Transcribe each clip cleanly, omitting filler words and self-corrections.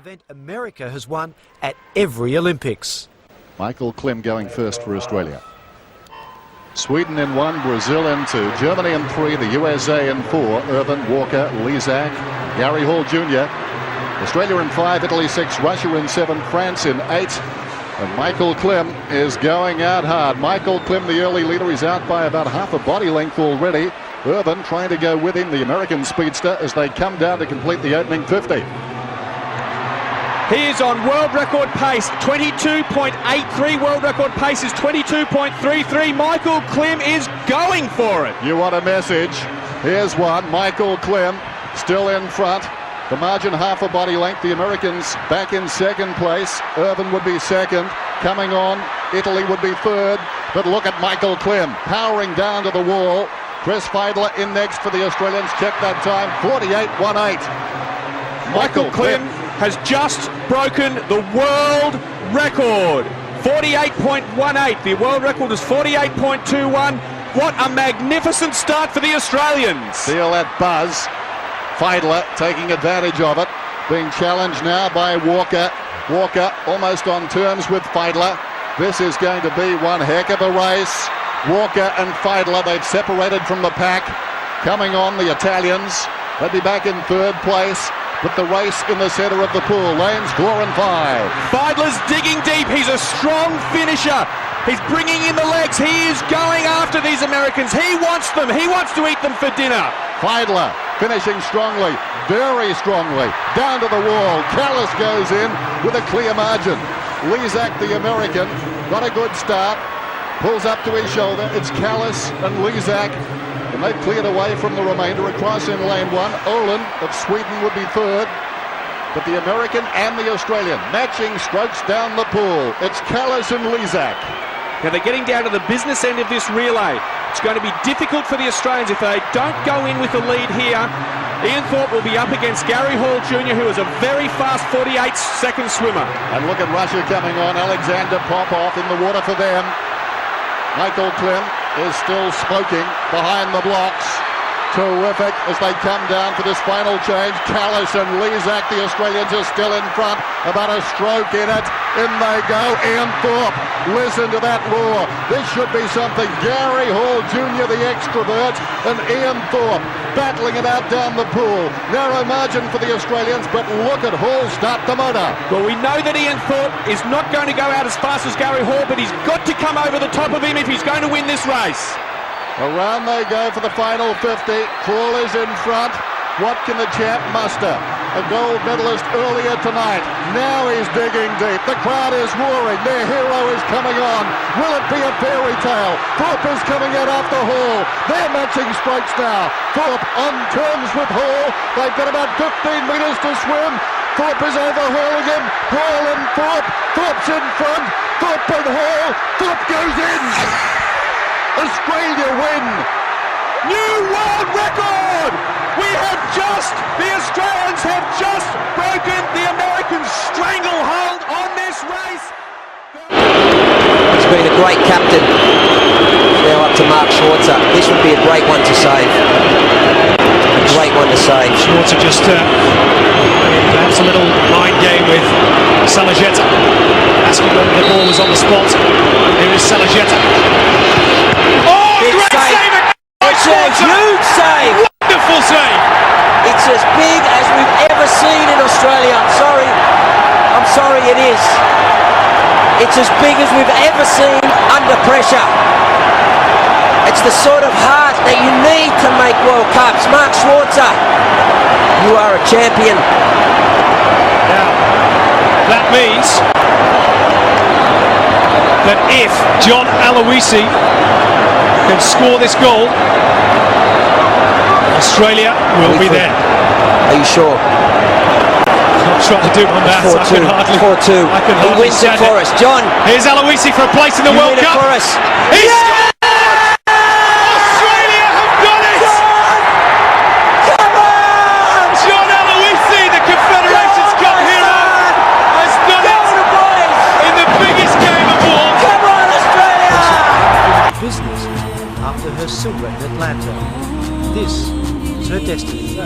event America has won at every Olympics. Michael Klim going first for Australia. Sweden in 1, Brazil in 2, Germany in 3, the USA in 4, Irvin, Walker, Lezak, Gary Hall Jr. Australia in 5, Italy 6, Russia in 7, France in 8. And Michael Klim is going out hard. Michael Klim, the early leader, is out by about half a body length already. Irvin trying to go with him, the American speedster, as they come down to complete the opening 50. He is on world record pace, 22.83. World record pace is 22.33. Michael Klim is going for it. You want a message? Here's one. Michael Klim still in front. The margin half a body length. The Americans back in second place. Irvin would be second. Coming on, Italy would be third. But look at Michael Klim powering down to the wall. Chris Feidler in next for the Australians. Check that time, 48.18. Michael Klim has just broken the world record, 48.18. The world record is 48.21. What a magnificent start for the Australians. Feel that buzz. Feidler taking advantage of it. Being challenged now by Walker. Walker almost on terms with Feidler. This is going to be one heck of a race. Walker and Feidler, they've separated from the pack. Coming on, the Italians. They'll be back in third place. With the race in the centre of the pool, lanes 4 and 5. Feidler's digging deep. He's a strong finisher. He's bringing in the legs. He is going after these Americans. He wants them. He wants to eat them for dinner. Feidler finishing strongly, very strongly, down to the wall. Callis goes in with a clear margin. Lezak, the American, got a good start. Pulls up to his shoulder. It's Callis and Lezak. And they've cleared away from the remainder across in lane 1. Olin of Sweden would be third. But the American and the Australian matching strokes down the pool. It's Callis and Lezak. Now they're getting down to the business end of this relay. It's going to be difficult for the Australians if they don't go in with the lead here. Ian Thorpe will be up against Gary Hall Jr., who is a very fast 48-second swimmer. And look at Russia coming on. Alexander Popov in the water for them. Michael Klim is still smoking behind the blocks. Terrific as they come down for this final change. Callis and Lezak, the Australians, are still in front. About a stroke in it. In they go. Ian Thorpe, listen to that roar. This should be something. Gary Hall Jr., the extrovert, and Ian Thorpe battling it out down the pool. Narrow margin for the Australians, but look at Hall start the motor. Well, we know that Ian Thorpe is not going to go out as fast as Gary Hall, but he's got to come over the top of him if he's going to win this race. Around they go for the final 50. Crawler's in front. What can the champ muster? A gold medalist earlier tonight. Now he's digging deep. The crowd is roaring. Their hero is coming on. Will it be a fairy tale? Thorpe is coming out after Hall. They're matching strokes now. Thorpe on terms with Hall. They've got about 15 metres to swim. Thorpe is overhauling him. Hall and Thorpe. Thorpe's in front. Thorpe and Hall. Thorpe goes in. Australia win. New world record! The Australians have just broken the American stranglehold on this race. He's been a great captain. Now up to Mark Schwarzer. This would be a great one to save. A great one to save. Schwarzer just perhaps a little mind game with Salagetta. Asking whether the ball was on the spot. Here is Salagetta. Oh, big great save! It's a huge save! Wonderful save! It's as big as we've ever seen in Australia. I'm sorry it is. It's as big as we've ever seen under pressure. It's the sort of heart that you need to make World Cups. Mark Schwarzer, you are a champion. Now, that means that if John Aloisi can score this goal, Australia will be there. Are you sure? I'm trying to do my maths. 4-2. 4-2. He wins it for us. John. Here's Aloisi for a place in the World Cup. For us. He's scored! Australia have done it! Come on! John Aloisi, the Confederations Cup hero, has done it in the biggest game of all. Come on, Australia! Business after her silver in Atlanta. This is her destiny.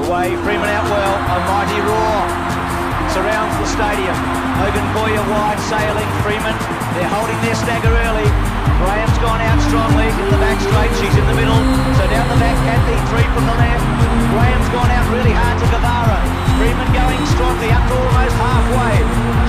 away. Freeman out well. A mighty roar surrounds the stadium. Hogan Boyer wide sailing. Freeman, they're holding their stagger early. Graham's gone out strongly in the back straight. She's in the middle. So down the back, Kathy, 3 from the left. Graham's gone out really hard to Guevara. Freeman going strongly up to almost halfway.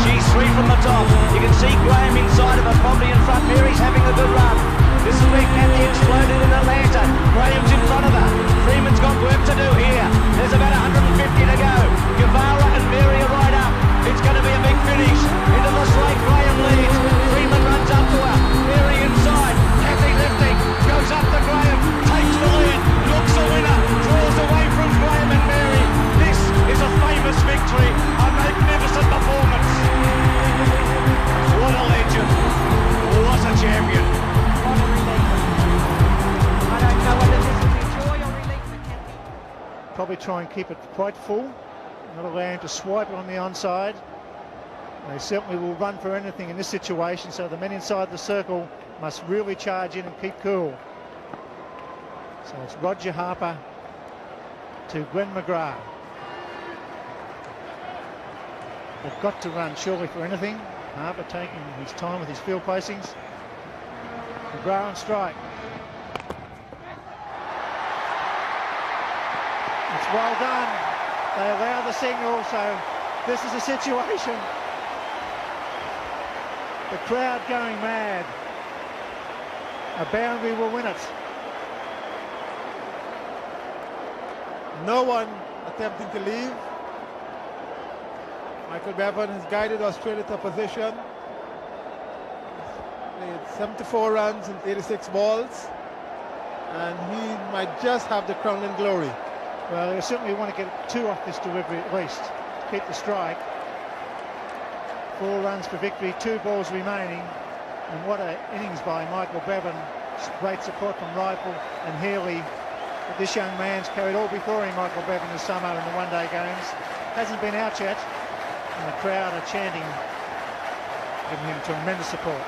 She's 3 from the top. You can see Graham inside of her, probably in front. Mary's having a good run. This is where Kathy exploded in Atlanta. Graham's in front of her. Freeman's got work to do here. There's about 150 to go. Guevara and Mary are right up. It's going to be a big finish. Into the straight, Graham leads. Freeman runs up to her. Mary inside. Kathy lifting. Goes up to Graham. Takes the lead. Looks a winner. Draws away from Graham and Mary. This is a famous victory. A magnificent performance. What a legend. What a champion. Probably try and keep it quite full, not allow him to swipe it on the onside. They certainly will run for anything in this situation, so the men inside the circle must really charge in and keep cool. So it's Roger Harper to Glenn McGrath. They've got to run surely for anything. Harper taking his time with his field placings. McGrath on strike. It's well done. They allow the signal, so this is a situation. The crowd going mad. A boundary will win it. No one attempting to leave. Michael Bevan has guided Australia to position. Played 74 runs and 86 balls, and he might just have the crown and glory. Well, they certainly want to get 2 off this delivery at least to keep the strike. 4 runs for victory, 2 balls remaining, and what an innings by Michael Bevan. Great support from Rifle and Healy. But this young man's carried all before him, Michael Bevan, this summer in the one-day games. Hasn't been out yet, and the crowd are chanting, giving him tremendous support.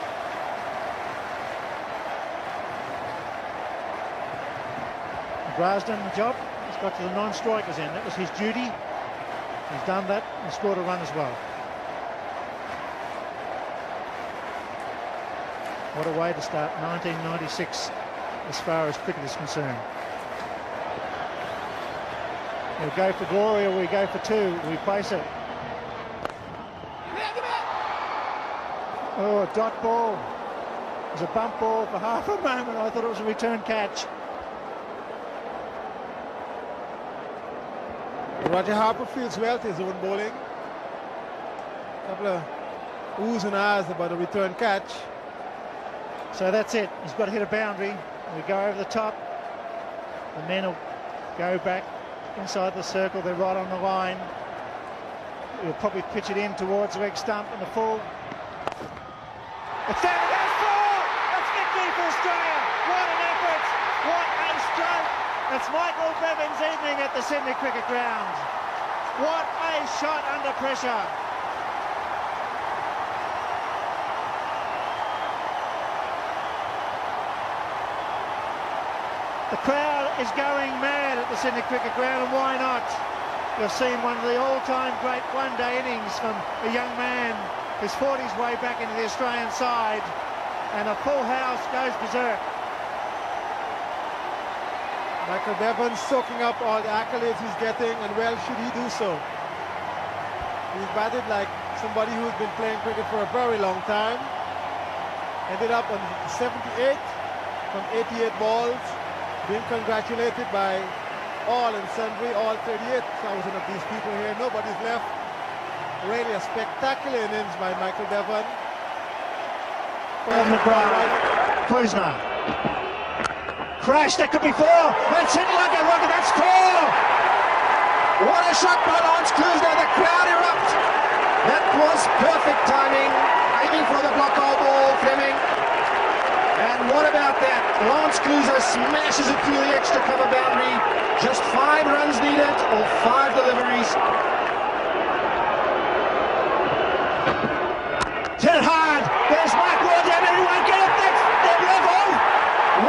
McGrath's done the job. He's got to the 9 strikers in. That was his duty. He's done that and scored a run as well. What a way to start 1996 as far as cricket is concerned. We'll go for glory or we go for 2. We place it. Oh, a dot ball. It was a bump ball for half a moment. I thought it was a return catch. Roger Harper feels well to his own bowling. A couple of oohs and ahs about a return catch. So that's it. He's got to hit a boundary. We go over the top. The men will go back inside the circle. They're right on the line. We'll probably pitch it in towards the leg stump and the full. It's down to that full! It's victory for Australia! What an effort! What a stroke! It's Michael Bevan's evening at the Sydney Cricket Ground. What a shot under pressure! The crowd is going mad at the Sydney Cricket Ground, and why not? You've seen one of the all-time great one-day innings from a young man who's fought his way back into the Australian side, and a full house goes berserk. Michael Bevan soaking up all the accolades he's getting, and well should he do so. He's batted like somebody who's been playing cricket for a very long time. Ended up on 78 from 88 balls. Being congratulated by all and sundry, all 38,000 of these people here. Nobody's left. Really a spectacular innings by Michael Bevan. Kuzma. Crash, that could be 4. That's it, look at that score! What a shot by Lance Klusener. The crowd erupt. That was perfect timing. Aiming for the block hole ball, Fleming. And what about that? Lance Klusener smashes it through the extra cover boundary. Just 5 runs needed, or 5 deliveries. Hit it hard. There's Mike Ward down there. He won't get it. They're level.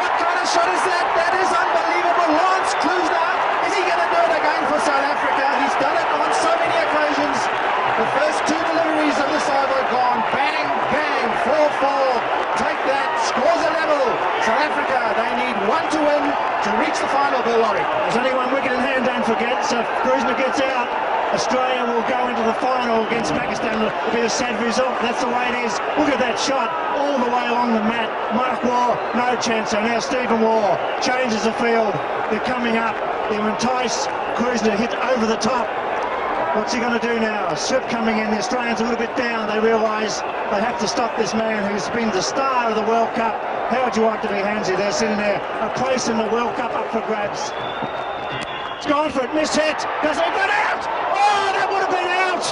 What kind of shot is that? That is unbelievable. Lance Klusener. Is he going to do it again for South Africa? one to win to reach the final, Bill Laurie. There's only one wicket in hand, don't forget. So if Krishna gets out, Australia will go into the final against Pakistan. It'll be a sad result. That's the way it is. Look at that shot all the way along the mat. Mark Waugh, no chance. So now Stephen Waugh changes the field. They're coming up. They'll entice Krishna to hit over the top. What's he going to do now? Swip coming in. The Australians a little bit down. They realise they have to stop this man who's been the star of the World Cup. How would you like to be Hansie? They're sitting there. A place in the World Cup up for grabs. It's gone for it. Missed hit. Does it go out? Oh, that would have been out.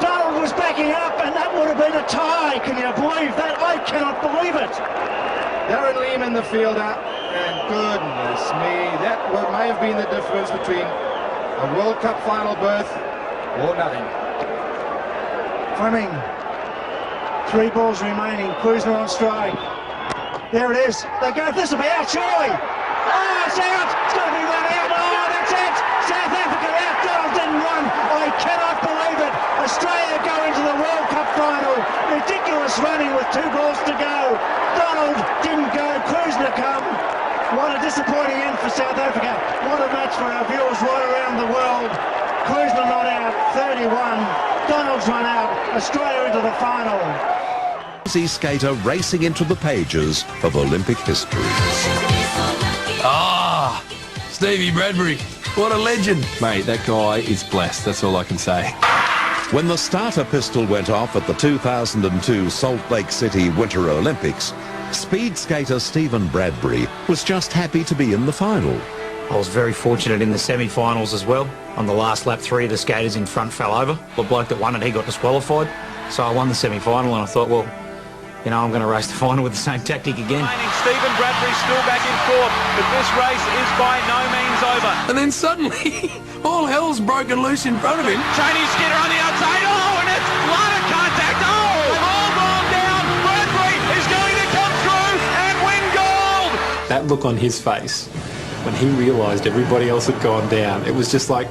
Donald was backing up and that would have been a tie. Can you believe that? I cannot believe it. Darren Lehman, the fielder, and goodness me, that may have been the difference between a World Cup final berth or nothing. Fleming. 3 balls remaining. Krishna on strike. There it is. They go. This will be out surely. Oh, it's out. It's going to be run out. Oh, that's it. South Africa out. Donald didn't run. I cannot believe it. Australia go into the World Cup final. Ridiculous running with 2 balls to go. Donald didn't go. Krishna come. What a disappointing end for South Africa. What a match for our viewers right around the world. Krishna not out. 31. Donald's run out. Australia into the final. Aussie skater racing into the pages of Olympic history. Ah, Stevie Bradbury. What a legend. Mate, that guy is blessed. That's all I can say. When the starter pistol went off at the 2002 Salt Lake City Winter Olympics, speed skater Stephen Bradbury was just happy to be in the final. I was very fortunate in the semi-finals as well. On the last lap, 3 of the skaters in front fell over. The bloke that won it, he got disqualified. So I won the semi-final and I thought, well, you know, I'm going to race the final with the same tactic again. Stephen Bradbury still back in 4th, but this race is by no means over. And then suddenly, all hell's broken loose in front of him. Chinese Skinner on the outside. Oh, and it's a lot of contact. Oh, all gone down. Bradbury is going to come through and win gold. That look on his face when he realised everybody else had gone down, it was just like,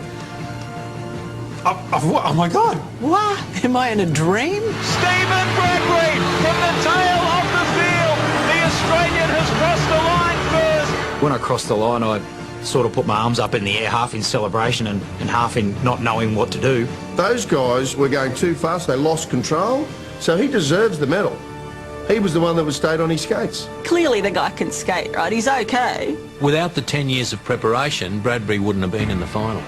oh my God, what? Am I in a dream? Stephen Bradbury from the tail of the field. The Australian has crossed the line first. When I crossed the line, I sort of put my arms up in the air, half in celebration and half in not knowing what to do. Those guys were going too fast. They lost control. So he deserves the medal. He was the one that was stayed on his skates. Clearly the guy can skate, right? He's okay. Without the 10 years of preparation, Bradbury wouldn't have been in the final.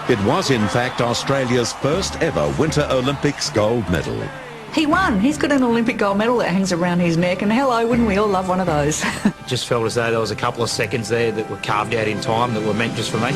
It was, in fact, Australia's first ever Winter Olympics gold medal. He won. He's got an Olympic gold medal that hangs around his neck, and hello, wouldn't we all love one of those? Just felt as though there was a couple of seconds there that were carved out in time that were meant just for me.